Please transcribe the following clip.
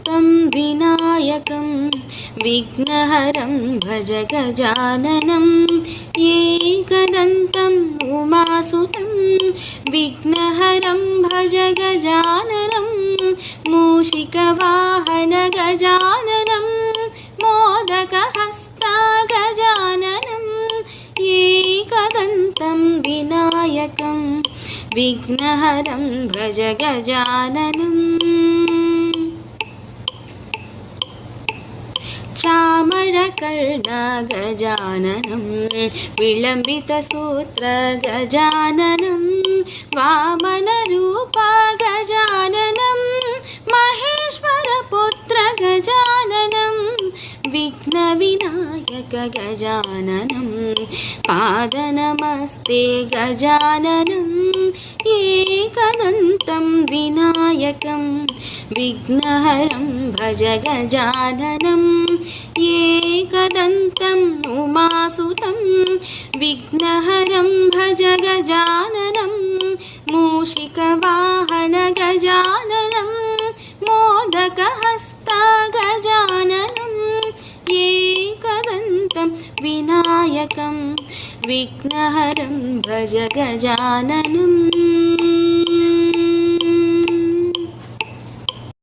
एकदन्तं विनायकं विघ्नहरं भज गजाननं एकदन्तम् उमासुतं विघ्नहरं भज गजाननं मूषिकवाहन गजाननं मोदकहस्ता गजाननं एकदन्तं विनायकं विघ्नहरं भज गजाननम् चामरकर्ण गजाननं विलम्बितसूत्र गजाननं वामनरूप गजाननं महेश्वरपुत्र गजाननं विघ्नविनायक गजाननं पादनमस्ते गजाननं एकदन्तं विनायकं विघ्नहरं भज गजाननं एकदन्तम् उमासुतं विघ्नहरं भज गजाननं मूषिकवाहन गजाननं मोदकहस्ता गजाननं एकदन्तं विनायकं विघ्नहरं भज गजाननम्।